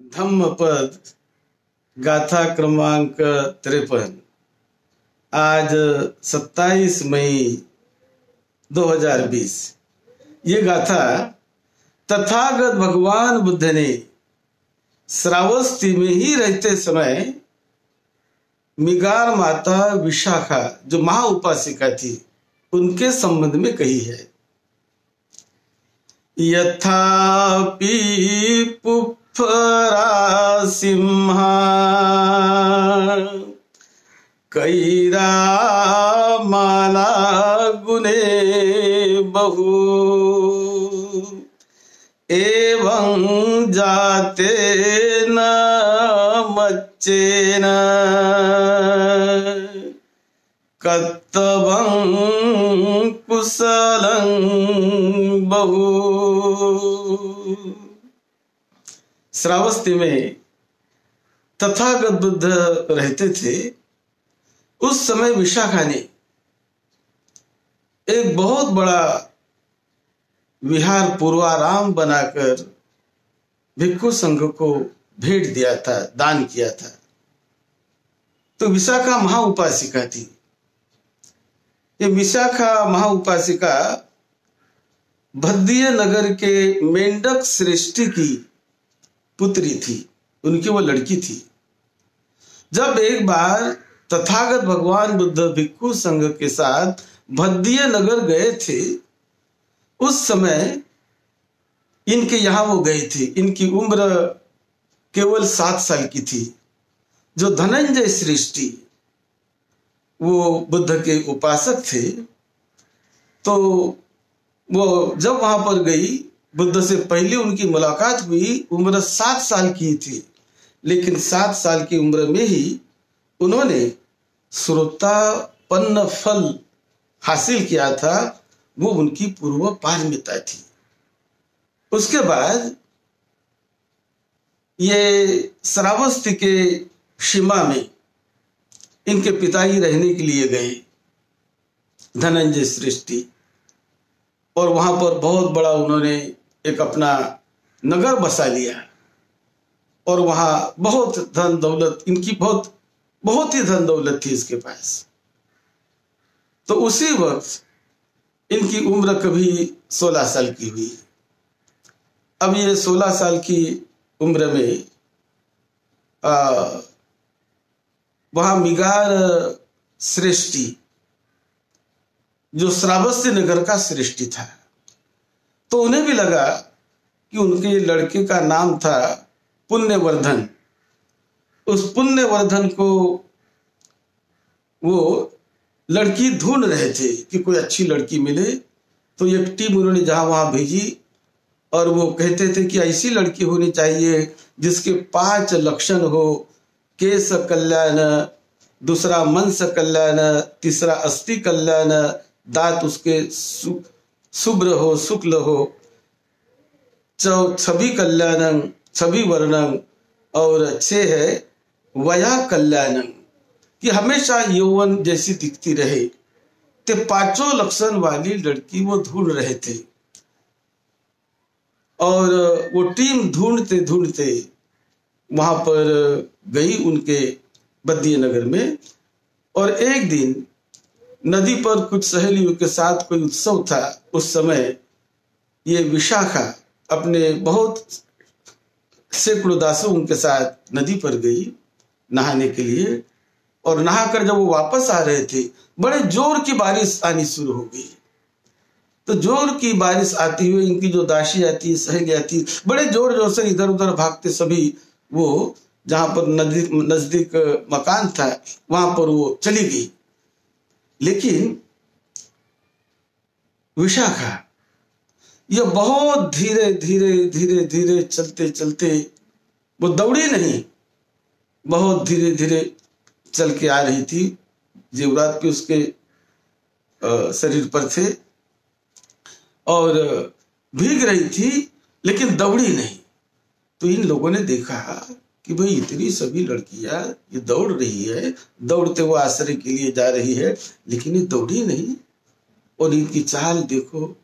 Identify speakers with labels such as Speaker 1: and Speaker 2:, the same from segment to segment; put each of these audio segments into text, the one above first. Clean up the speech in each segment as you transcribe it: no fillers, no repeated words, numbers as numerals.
Speaker 1: धम्मपद गाथा क्रमांक 53। आज 27 मई 2020। ये गाथा तथागत भगवान बुद्ध ने श्रावस्ती में ही रहते समय मिगार माता विशाखा जो महा उपासिका थी उनके संबंध में कही है। यथापि पुप्फरा सिंहा कैरा माला गुने बहु एवं जाते न मच्चेन कत्तवं कुशलं बहु। श्रावस्ती में तथागत बुद्ध रहते थे। उस समय विशाखा ने एक बहुत बड़ा विहार पूर्वाराम बनाकर भिक्षु संघ को भेंट दिया था, दान किया था। तो विशाखा महा उपासिका थी। ये विशाखा महा उपासिका भद्दीय नगर के मेंढक श्रेष्ठी की पुत्री थी, उनकी वो लड़की थी। जब एक बार तथागत भगवान बुद्ध भिक्षु संघ के साथ भद्दीय नगर गए थे, उस समय इनके यहां वो गए थे। इनकी उम्र केवल 7 साल की थी। जो धनंजय श्रेष्ठी वो बुद्ध के उपासक थे, तो वो जब वहां पर गई, बुद्ध से पहले उनकी मुलाकात हुई। उम्र 7 साल की थी, लेकिन 7 साल की उम्र में ही उन्होंने श्रोतापन्न फल हासिल किया था। वो उनकी पूर्व पारमिता थी। उसके बाद ये श्रावस्ती के सीमा में इनके पिताजी रहने के लिए गए, धनंजय श्रेष्ठी, और वहां पर बहुत बड़ा उन्होंने एक अपना नगर बसा लिया। और वहां बहुत धन दौलत, इनकी बहुत ही धन दौलत थी इसके पास। तो उसी वक्त इनकी उम्र कभी 16 साल की हुई। अब ये 16 साल की उम्र में वहां मिगार श्रेष्ठी जो श्रावस्ती नगर का श्रेष्ठी था, तो उन्हें भी लगा कि उनके लड़के का नाम था पुण्यवर्धन। उस पुण्यवर्धन को वो लड़की ढूंढ रहे थे कि कोई अच्छी लड़की मिले। तो एक टीम उन्होंने जहां वहां भेजी, और वो कहते थे कि ऐसी लड़की होनी चाहिए जिसके 5 लक्षण हो: केश कल्याण, दूसरा मनस कल्याण, तीसरा अस्थि कल्याण, दांत उसके शुभ्र हो, शुक्ल हो, छवि कल्याण, छवि वर्णन, और 6 है वया कल्याण, कि हमेशा यौवन जैसी दिखती रहे। ते 5 लक्षण वाली लड़की वो ढूंढ रहे थे। और वो टीम ढूंढते ढूंढते वहां पर गई उनके बद्दीय नगर में। और एक दिन नदी पर कुछ सहेलियों के साथ कोई उत्सव था। उस समय ये विशाखा अपने बहुत सैकड़ों दासों के साथ नदी पर गई नहाने के लिए। और नहाकर जब वो वापस आ रहे थे, बड़े जोर की बारिश आनी शुरू हो गई। तो जोर की बारिश आती हुई इनकी जो दासी आती, सहेली आती, बड़े जोर जोर से इधर उधर भागते सभी वो जहां पर नजदीक मकान था वहां पर वो चली गई। लेकिन विशाखा ये बहुत धीरे धीरे धीरे धीरे चलते चलते, वो दौड़ी नहीं, बहुत धीरे धीरे चल के आ रही थी। जेवरात भी उसके शरीर पर थे और भीग रही थी, लेकिन दौड़ी नहीं। तो इन लोगों ने देखा कि भाई इतनी सभी लड़कियां ये दौड़ रही है, दौड़ते हुए आश्रय के लिए जा रही है, लेकिन ये दौड़ी नहीं। और इनकी चाल देखो,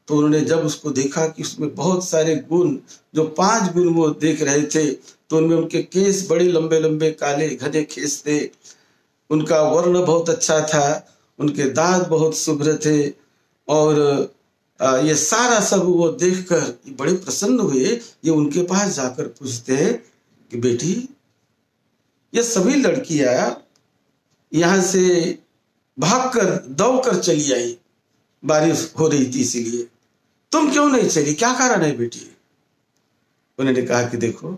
Speaker 1: तो उन्होंने जब उसको देखा कि उसमें बहुत सारे गुण, जो 5 गुण वो देख रहे थे, तो उनमें उनके केस बड़े लंबे लंबे काले घने केस थे, उनका वर्ण बहुत अच्छा था, उनके दांत बहुत शुभ्र थे, और ये सारा सब वो देखकर बड़े प्रसन्न हुए। ये उनके पास जाकर पूछते हैं कि बेटी, ये सभी लड़कियां यहां से भागकर दौड़कर चली आई, बारिश हो रही थी इसीलिए, तुम क्यों नहीं चली, क्या कारण है बेटी? उन्होंने कहा कि देखो,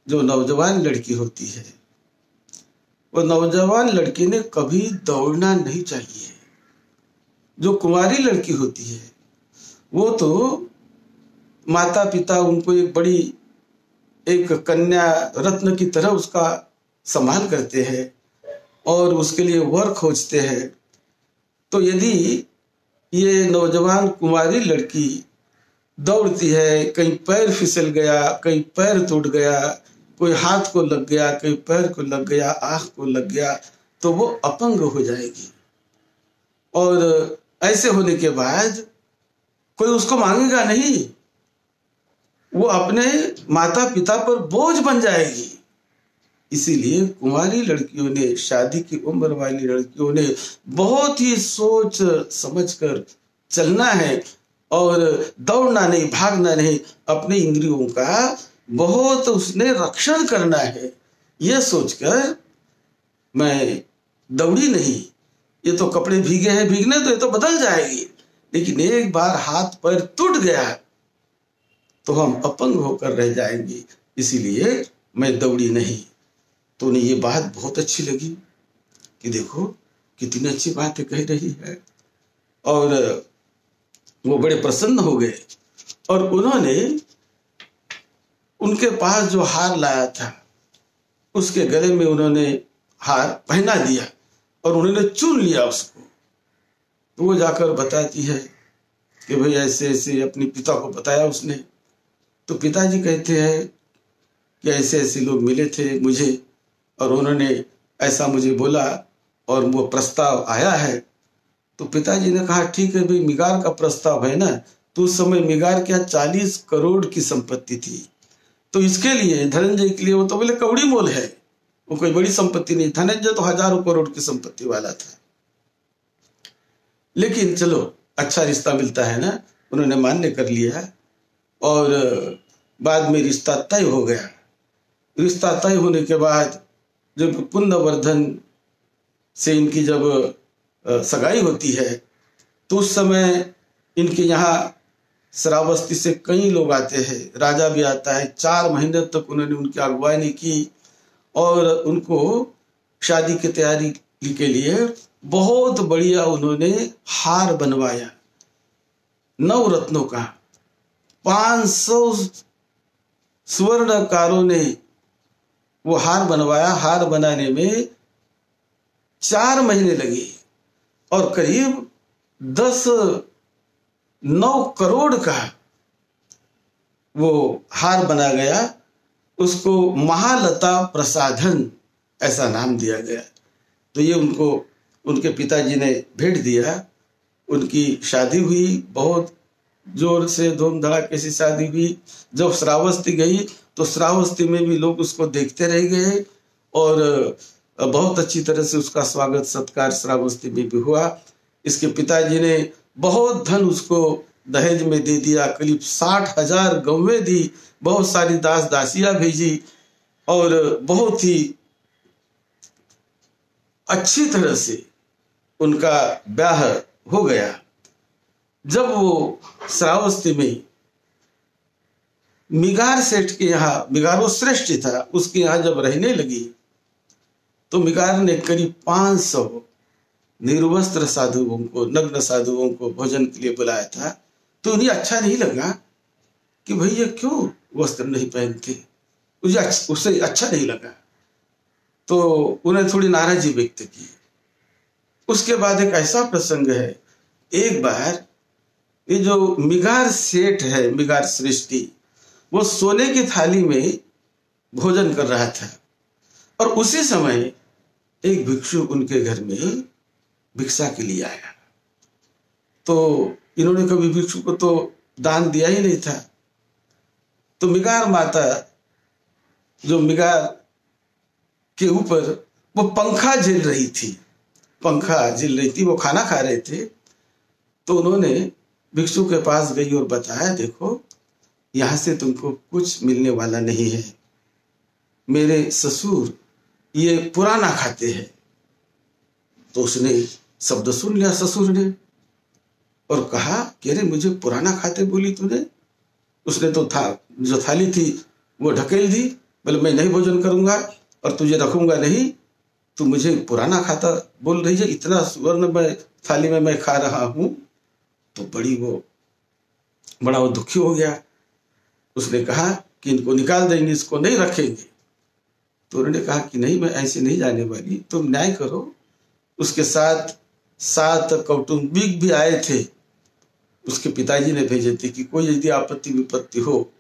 Speaker 1: जो नौजवान लड़की होती है, वो नौजवान लड़की ने कभी दौड़ना नहीं चाहिए। जो कुंवारी लड़की होती है, वो तो माता पिता उनको एक बड़ी, एक कन्या रत्न की तरह उसका संभाल करते हैं और उसके लिए वर खोजते हैं। तो यदि ये नौजवान कुंवारी लड़की दौड़ती है, कहीं पैर फिसल गया, कहीं पैर टूट गया, कोई हाथ को लग गया, कहीं पैर को लग गया, आंख को लग गया, तो वो अपंग हो जाएगी। और ऐसे होने के बाद कोई उसको मांगेगा नहीं, वो अपने माता पिता पर बोझ बन जाएगी। इसीलिए कुंवारी लड़कियों ने, शादी की उम्र वाली लड़कियों ने बहुत ही सोच समझकर चलना है और दौड़ना नहीं, भागना नहीं, अपने इंद्रियों का बहुत उसने रक्षण करना है। यह सोचकर मैं दौड़ी नहीं, ये तो कपड़े भीगे हैं, भीगने तो ये तो बदल जाएगी, लेकिन एक बार हाथ पैर टूट गया तो हम अपंग होकर रह जाएंगे, इसीलिए मैं दौड़ी नहीं। तो उन्हें ये बात बहुत अच्छी लगी कि देखो कितनी अच्छी बातें कह रही है, और वो बड़े प्रसन्न हो गए। और उन्होंने उनके पास जो हार लाया था उसके गले में उन्होंने हार पहना दिया और उन्होंने चुन लिया उसको। तो वो जाकर बताती है कि भाई ऐसे ऐसे अपने पिता को बताया उसने। तो पिताजी कहते हैं कि ऐसे ऐसे लोग मिले थे मुझे और उन्होंने ऐसा मुझे बोला और वो प्रस्ताव आया है। तो पिताजी ने कहा ठीक है भाई, मिगार का प्रस्ताव है ना, तो उस समय मिगार क्या 40 करोड़ की संपत्ति थी, तो इसके लिए धनंजय के लिए वो तो बोले कौड़ी मोल है, वो कोई बड़ी संपत्ति नहीं। धनंजय तो हजारों करोड़ की संपत्ति वाला था, लेकिन चलो अच्छा रिश्ता मिलता है ना, उन्होंने मान्य कर लिया और बाद में रिश्ता तय हो गया। रिश्ता तय होने के बाद जब पुण्यवर्धन से इनकी जब सगाई होती है तो उस समय इनके यहाँ श्रावस्ती से कई लोग आते हैं, राजा भी आता है। 4 महीने तक उन्होंने उनकी अगुवाई की और उनको शादी की तैयारी के लिए बहुत बढ़िया उन्होंने हार बनवाया 9 रत्नों का। 500 स्वर्णकारों ने वो हार बनवाया। हार बनाने में 4 महीने लगे और करीब 9 करोड़ का वो हार बना गया। उसको महालता प्रसाधन ऐसा नाम दिया गया। तो ये उनको उनके पिताजी ने भेंट दिया। उनकी शादी हुई, बहुत जोर से धूम धड़ाके से शादी हुई। जब श्रावस्ती गई तो श्रावस्ती में भी लोग उसको देखते रह गए और बहुत अच्छी तरह से उसका स्वागत सत्कार श्रावस्ती में भी हुआ। इसके पिताजी ने बहुत धन उसको दहेज में दे दिया, करीब 60,000 गौवें दी, बहुत सारी दास दासियां भेजी और बहुत ही अच्छी तरह से उनका ब्याह हो गया। जब वो श्रावस्ती में मिगार सेठ के यहाँ, मिगारो श्रेष्ठ था, उसके यहाँ जब रहने लगी तो मिगार ने करीब 500 निर्वस्त्र साधुओं को, नग्न साधुओं को भोजन के लिए बुलाया था। तो उन्हें अच्छा नहीं लगा कि भैया क्यों वस्त्र नहीं पहनते, उसे अच्छा नहीं लगा, तो उन्हें थोड़ी नाराजगी व्यक्त की। उसके बाद एक ऐसा प्रसंग है, एक बार ये जो मिगार सेठ है, मिगार सृष्टि, वो सोने की थाली में भोजन कर रहा था और उसी समय एक भिक्षु उनके घर में भिक्षा के लिए आया। तो इन्होंने कभी भिक्षु को तो दान दिया ही नहीं था। तो मिगार माता, जो मिगार के ऊपर वो पंखा झेल रही थी, पंखा झेल रही थी, वो खाना खा रहे थे। तो उन्होंने भिक्षु के पास गई और बताया, देखो यहां से तुमको कुछ मिलने वाला नहीं है, मेरे ससुर ये पुराना खाते हैं। तो उसने शब्द सुन लिया ससुर ने और कहा कि अरे मुझे पुराना खाते बोली तूने। उसने तो जो थाली थी वो ढकेल दी, बोले मैं नहीं भोजन करूंगा और तुझे रखूंगा नहीं, तू मुझे पुराना खाता बोल रही है, इतना सुवर्ण में थाली में मैं खा रहा हूं। तो बड़ा वो दुखी हो गया। उसने कहा कि इनको निकाल देंगे, इसको नहीं रखेंगे। तो उन्होंने कहा कि नहीं, मैं ऐसे नहीं जाने वाली, तुम न्याय करो। उसके साथ 7 कौटुंबिक भी आए थे, उसके पिताजी ने भेजे थे कि कोई यदि आपत्ति विपत्ति हो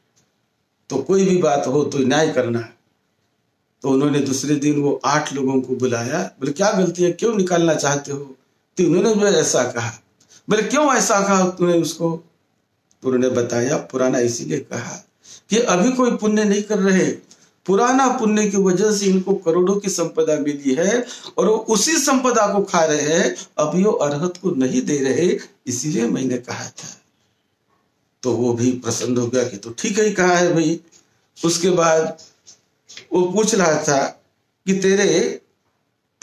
Speaker 1: तो कोई भी बात हो तो न्याय करना। तो उन्होंने दूसरे दिन वो 8 लोगों को बुलाया। बोले क्या गलती है, क्यों निकालना चाहते हो? तो उन्होंने भी ऐसा कहा। बोले क्यों ऐसा कहा तूने उसको? तो उन्होंने बताया, पुराना इसीलिए कहा कि अभी कोई पुण्य नहीं कर रहे, पुराना पुण्य की वजह से इनको करोड़ों की संपदा मिली है और वो उसी संपदा को खा रहे हैं, अभी वो अरहत को नहीं दे रहे, इसीलिए मैंने कहा था। तो वो भी प्रसन्न हो गया कि तो ठीक है कहा है भाई। उसके बाद वो पूछ रहा था कि तेरे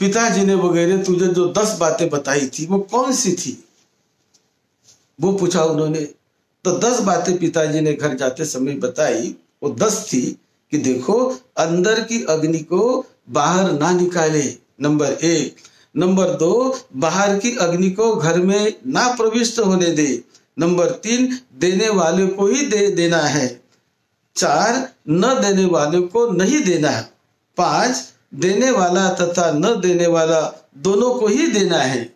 Speaker 1: पिताजी ने वगैरह तुझे जो 10 बातें बताई थी वो कौन सी थी, वो पूछा उन्होंने। तो 10 बातें पिताजी ने घर जाते समय बताई। वो 10 थी कि देखो, अंदर की अग्नि को बाहर ना निकाले, नंबर 1। नंबर 2, बाहर की अग्नि को घर में ना प्रविष्ट होने दे। नंबर 3, देने वाले को ही देना है। 4, न देने वाले को नहीं देना। 5, देने वाला तथा न देने वाला दोनों को ही देना है।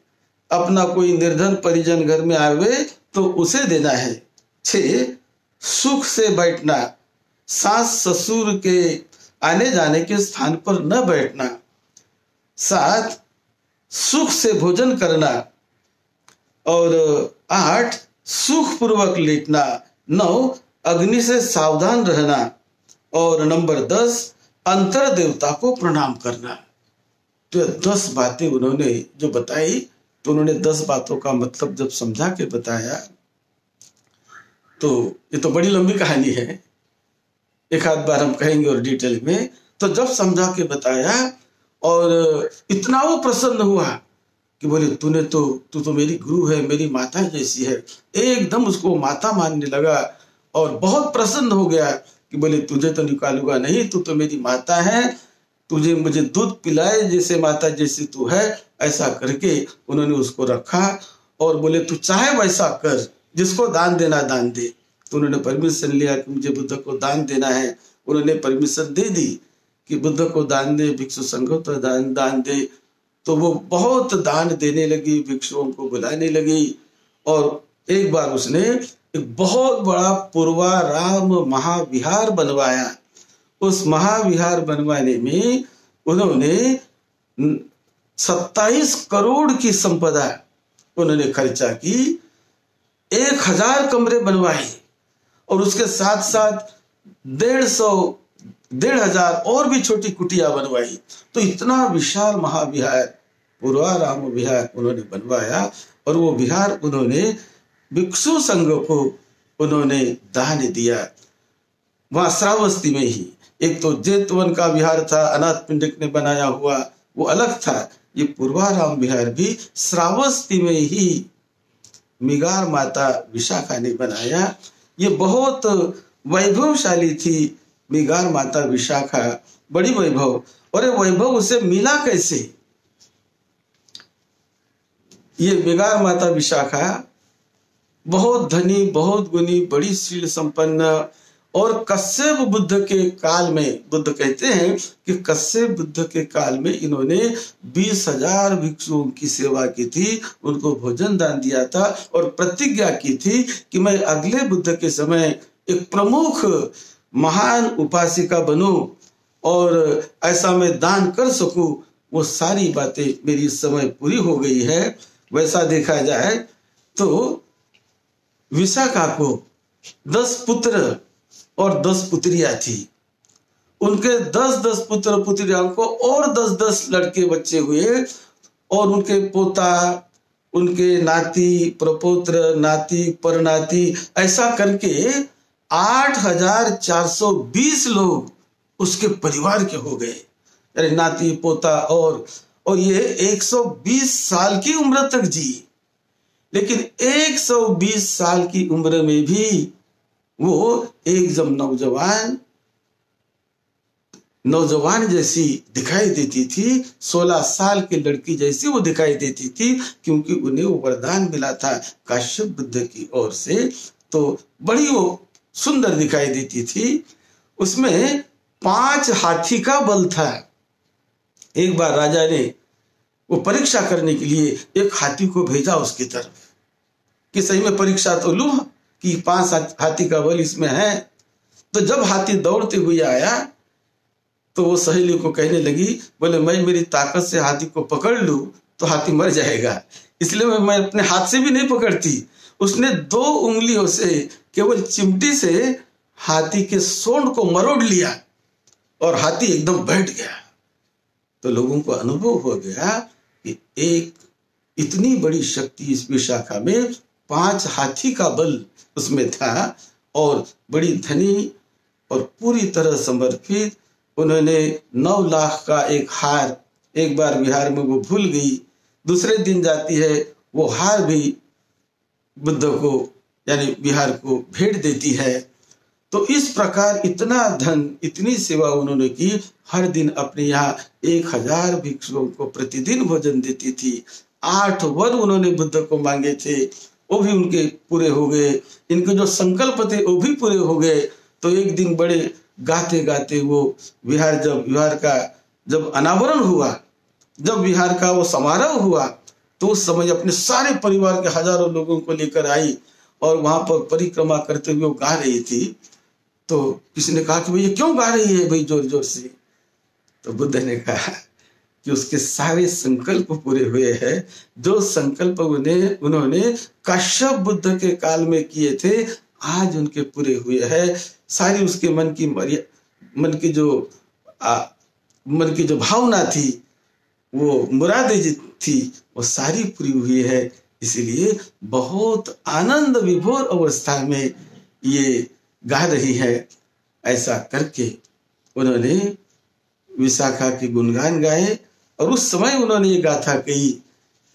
Speaker 1: अपना कोई निर्धन परिजन घर में आवे तो उसे देना है। 6, सुख से बैठना, सास ससुर के आने जाने के स्थान पर न बैठना। 7, सुख से भोजन करना। और 8, सुख पूर्वक लेटना। 9, अग्नि से सावधान रहना। और नंबर 10, अंतर देवता को प्रणाम करना। तो 10 बातें उन्होंने जो बताई, तो उन्होंने 10 बातों का मतलब जब समझा के बताया, तो ये तो बड़ी लंबी कहानी है, एक आध बार हम कहेंगे और डिटेल में। तो जब समझा के बताया और इतना वो प्रसन्न हुआ कि बोले तू तो मेरी गुरु है, मेरी माता जैसी है। एकदम उसको माता मानने लगा और बहुत प्रसन्न हो गया कि बोले तुझे तो निकालूंगा नहीं, तू तो मेरी माता है, तुझे मुझे दूध पिलाए जैसे माता जैसी तू है। ऐसा करके उन्होंने उसको रखा और बोले तू चाहे वैसा कर, जिसको दान देना दान दे। तो उन्होंने परमिशन लिया कि मुझे बुद्ध को दान देना है। उन्होंने परमिशन दे दी कि बुद्ध को दान दे, भिक्षु संघ को दान दे। तो वो बहुत दान देने लगी, भिक्षुओं को बुलाने लगी। और एक बार उसने एक बहुत बड़ा पूर्वाराम महाविहार बनवाया। उस महाविहार बनवाने में उन्होंने 27 करोड़ की संपदा उन्होंने खर्चा की। 1000 कमरे बनवाए और उसके साथ साथ 1,500 और भी छोटी कुटिया बनवाई। तो इतना विशाल महाविहार, पूर्वाराम विहार उन्होंने बनवाया। और वो विहार उन्होंने भिक्षु संघ को उन्होंने दान दिया। वहां श्रावस्ती में ही एक तो जेतवन का विहार था, अनाथ पिंडिक ने बनाया हुआ, वो अलग था। ये पूर्वाराम विहार भी श्रावस्ती में ही मिगार माता विशाखा ने बनाया। ये बहुत वैभवशाली थी मिगार माता विशाखा, बड़ी वैभव। और ये वैभव उसे मिला कैसे? ये मिगार माता विशाखा बहुत धनी, बहुत गुणी, बड़ी शील संपन्न। और कश्यप बुद्ध के काल में, बुद्ध कहते हैं कि कश्यप बुद्ध के काल में इन्होंने 20,000 भिक्षुओं की सेवा की थी, उनको भोजन दान दिया था और प्रतिज्ञा की थी कि मैं अगले बुद्ध के समय एक प्रमुख महान उपासिका बनूं और ऐसा मैं दान कर सकूं। वो सारी बातें मेरी इस समय पूरी हो गई है। वैसा देखा जाए तो विशाखा को 10 पुत्र और 10 पुत्रियां थी। उनके 10-10 पुत्र पुत्रियां को और 10-10 लड़के बच्चे हुए और उनके पोता, उनके नाती, प्रपोत्र, नाती, परनाती, ऐसा करके 8,420 लोग उसके परिवार के हो गए। अरे नाती पोता और ये 120 साल की उम्र तक जी। लेकिन 120 साल की उम्र में भी वो एक जब नौजवान जैसी दिखाई देती थी, 16 साल की लड़की जैसी वो दिखाई देती थी, क्योंकि उन्हें वो वरदान मिला था काश्यप बुद्ध की ओर से। तो बड़ी वो सुंदर दिखाई देती थी। उसमें 5 हाथी का बल था। एक बार राजा ने वो परीक्षा करने के लिए एक हाथी को भेजा उसकी तरफ कि सही में परीक्षा तो लूं कि 5 हाथी का बल इसमें है। तो जब हाथी दौड़ते हुए आया तो वो सहेली को कहने लगी, बोले मैं मेरी ताकत से हाथी को पकड़ लूं तो हाथी मर जाएगा, इसलिए मैं अपने हाथ से भी नहीं पकड़ती। उसने 2 उंगलियों से केवल चिमटी से हाथी के सूंड को मरोड़ लिया और हाथी एकदम बैठ गया। तो लोगों को अनुभव हो गया कि एक इतनी बड़ी शक्ति इस विशाखा में, 5 हाथी का बल उसमें था और बड़ी धनी और पूरी तरह समर्पित। उन्होंने 9 लाख का एक हार एक बार बिहार में वो भूल गई, दूसरे दिन जाती है वो हार भी बुद्ध को यानी बिहार को भेंट देती है। तो इस प्रकार इतना धन, इतनी सेवा उन्होंने की। हर दिन अपने यहाँ 1000 भिक्षुओं को प्रतिदिन भोजन देती थी। 8 वर उन्होंने बुद्ध को मांगे थे, वो भी उनके पूरे हो गए। इनके जो संकल्प थे वो भी पूरे हो गए। तो एक दिन बड़े गाते गाते वो विहार का जब अनावरण हुआ, जब विहार का वो समारोह हुआ, तो उस समय अपने सारे परिवार के हजारों लोगों को लेकर आई और वहां पर परिक्रमा करते हुए वो गा रही थी। तो किसी ने कहा कि भाई ये क्यों गा रही है भाई जोर जोर से? तो बुद्ध ने कहा कि उसके सारे संकल्प पूरे हुए हैं। जो संकल्प उन्होंने काश्यप बुद्ध के काल में किए थे, आज उनके पूरे हुए हैं। सारी उसके मन की जो भावना थी, वो मुरादें थी, वो सारी पूरी हुई है। इसीलिए बहुत आनंद विभोर अवस्था में ये गा रही है। ऐसा करके उन्होंने विशाखा के गुणगान गाए और उस समय उन्होंने ये गाथा कही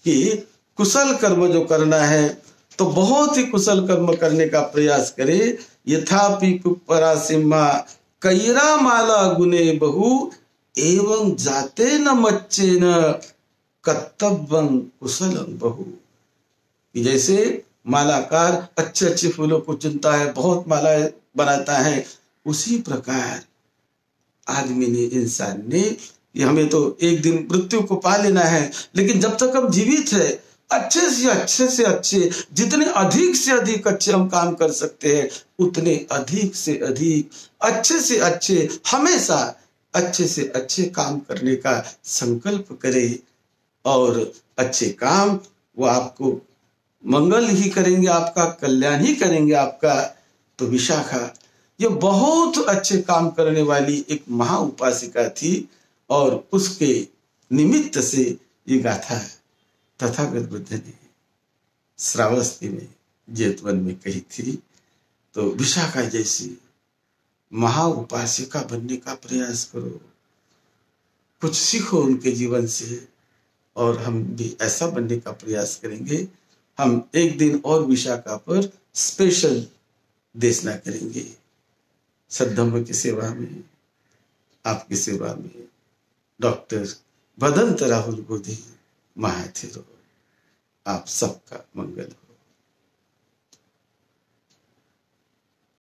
Speaker 1: कि कुशल कर्म जो करना है तो बहुत ही कुशल कर्म करने का प्रयास करे। यथापि कुपरासिम्हा कैरा माला गुने बहु एवं जाते न मच्चे न कर्तव्यं कुशलं बहु। जैसे मालाकार अच्छे अच्छे फूलों को चुनता है, बहुत मालाएं बनाता है, उसी प्रकार आदमी ने, इंसान ने, ये हमें तो एक दिन मृत्यु को पा लेना है, लेकिन जब तक हम जीवित है अच्छे से अच्छे, जितने अधिक से अधिक अच्छे हम काम कर सकते हैं, उतने अधिक से अधिक अच्छे से अच्छे, हमेशा अच्छे से अच्छे काम करने का संकल्प करें। और अच्छे काम वो आपको मंगल ही करेंगे, आपका कल्याण ही करेंगे आपका। तो विशाखा ये बहुत अच्छे काम करने वाली एक महा उपासिका थी और उसके निमित्त से ये गाथा तथागत बुद्ध ने श्रावस्ती में, जेतवन में कही थी। तो विशाखा जैसी महा उपासिका बनने का प्रयास करो, कुछ सीखो उनके जीवन से, और हम भी ऐसा बनने का प्रयास करेंगे। हम एक दिन और विशाखा पर स्पेशल देशना करेंगे। सद्धम्म की सेवा में, आपकी सेवा में डॉक्टर भदंत राहुल बोधी महाथिरो। आप सबका मंगल हो।